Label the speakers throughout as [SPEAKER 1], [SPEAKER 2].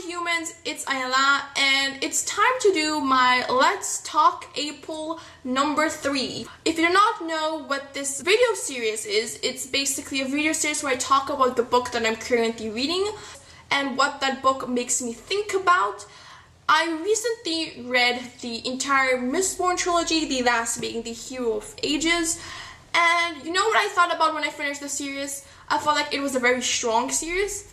[SPEAKER 1] humans, it's Ayala, and it's time to do my Let's Talk April number 3. If you do not know what this video series is, it's basically a video series where I talk about the book that I'm currently reading and what that book makes me think about. I recently read the entire Mistborn Trilogy, the last being The Hero of Ages, and you know what I thought about when I finished the series? I felt like it was a very strong series,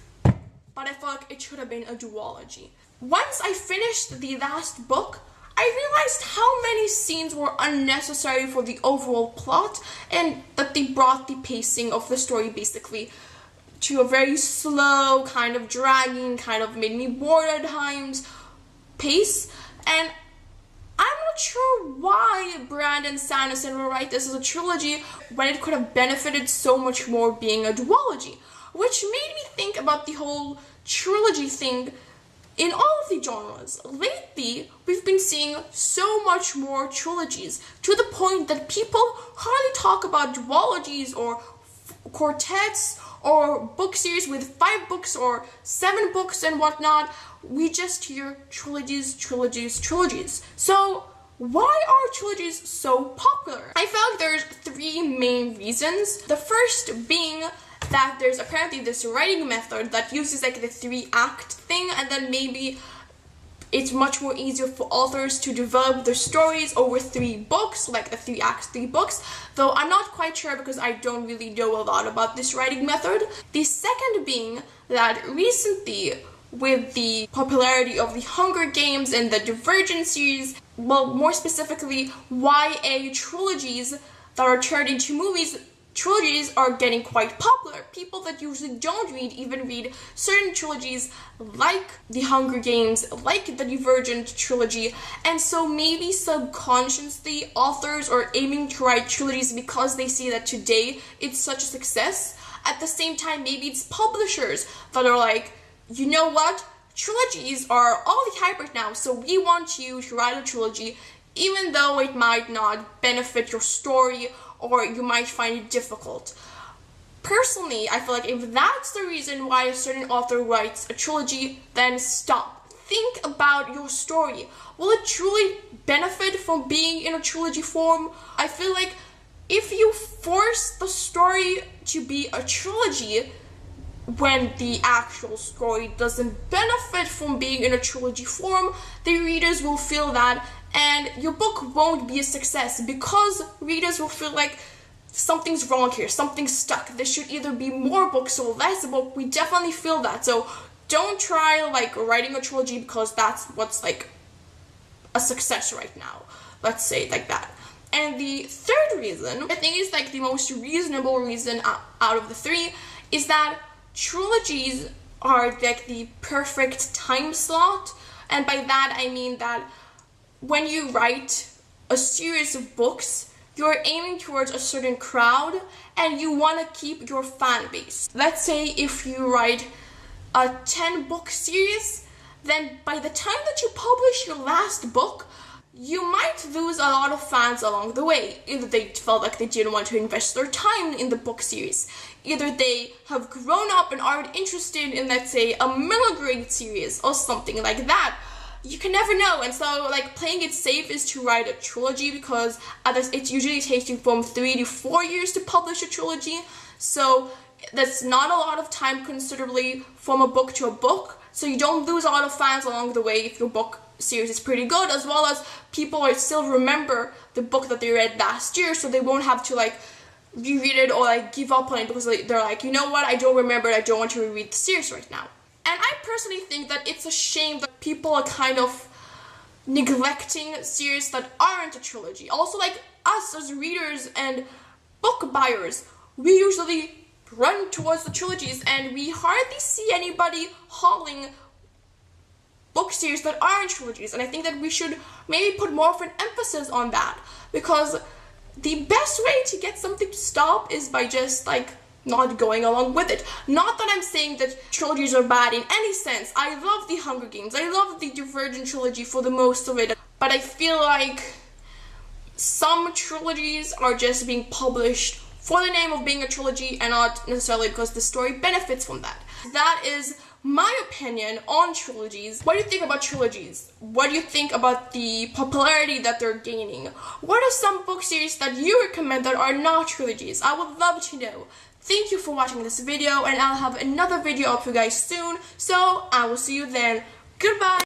[SPEAKER 1] but I felt like it should have been a duology. Once I finished the last book, I realized how many scenes were unnecessary for the overall plot, and that they brought the pacing of the story basically to a very slow, kind of dragging, kind of made me bored at times pace, and I'm not sure why Brandon Sanderson will write this as a trilogy when it could have benefited so much more being a duology, which made me think about the whole trilogy thing in all of the genres. Lately, we've been seeing so much more trilogies, to the point that people hardly talk about duologies or quartets or book series with 5 books or 7 books and whatnot. We just hear trilogies, trilogies, trilogies. So why are trilogies so popular? I feel like there's 3 main reasons. The first being that there's apparently this writing method that uses like the 3-act thing, and then maybe it's much more easier for authors to develop their stories over 3 books, like the 3 acts, 3 books, though I'm not quite sure because I don't really know a lot about this writing method. The second being that recently, with the popularity of the Hunger Games and the Divergent series, well, more specifically, YA trilogies that are turned into movies, trilogies are getting quite popular. People that usually don't read even read certain trilogies like the Hunger Games, like the Divergent trilogy, and so maybe subconsciously authors are aiming to write trilogies because they see that today it's such a success. At the same time, maybe it's publishers that are like, you know what, trilogies are all the hype right now, so we want you to write a trilogy even though it might not benefit your story or you might find it difficult. Personally, I feel like if that's the reason why a certain author writes a trilogy, then stop. Think about your story. Will it truly benefit from being in a trilogy form? I feel like if you force the story to be a trilogy when the actual story doesn't benefit from being in a trilogy form, the readers will feel that, and your book won't be a success because readers will feel like something's wrong here, something's stuck. There should either be more books or less books. We definitely feel that. So don't try like writing a trilogy because that's what's like a success right now. Let's say it like that. And the third reason, I think is like the most reasonable reason out of the 3, is that trilogies are like the perfect time slot. And by that I mean that when you write a series of books, you're aiming towards a certain crowd and you want to keep your fan base. Let's say if you write a 10-book series, then by the time that you publish your last book, you might lose a lot of fans along the way. Either they felt like they didn't want to invest their time in the book series. Either they have grown up and aren't interested in, let's say, a middle grade series or something like that. You can never know, and so like playing it safe is to write a trilogy because it usually takes you from 3 to 4 years to publish a trilogy. So that's not a lot of time considerably from a book to a book. So you don't lose a lot of fans along the way if your book series is pretty good, as well as people will still remember the book that they read last year, so they won't have to like reread it or like give up on it because they're like, you know what, I don't remember it, I don't want to reread the series right now. And I personally think that it's a shame that people are kind of neglecting series that aren't a trilogy. Also, like us as readers and book buyers, we usually run towards the trilogies and we hardly see anybody hauling book series that aren't trilogies. And I think that we should maybe put more of an emphasis on that, because the best way to get something to stop is by just like not going along with it. Not that I'm saying that trilogies are bad in any sense. I love the Hunger Games, I love the Divergent trilogy for the most of it, but I feel like some trilogies are just being published for the name of being a trilogy and not necessarily because the story benefits from that. That is my opinion on trilogies. What do you think about trilogies? What do you think about the popularity that they're gaining? What are some book series that you recommend that are not trilogies? I would love to know. Thank you for watching this video, and I'll have another video up for you guys soon, so I will see you then. Goodbye!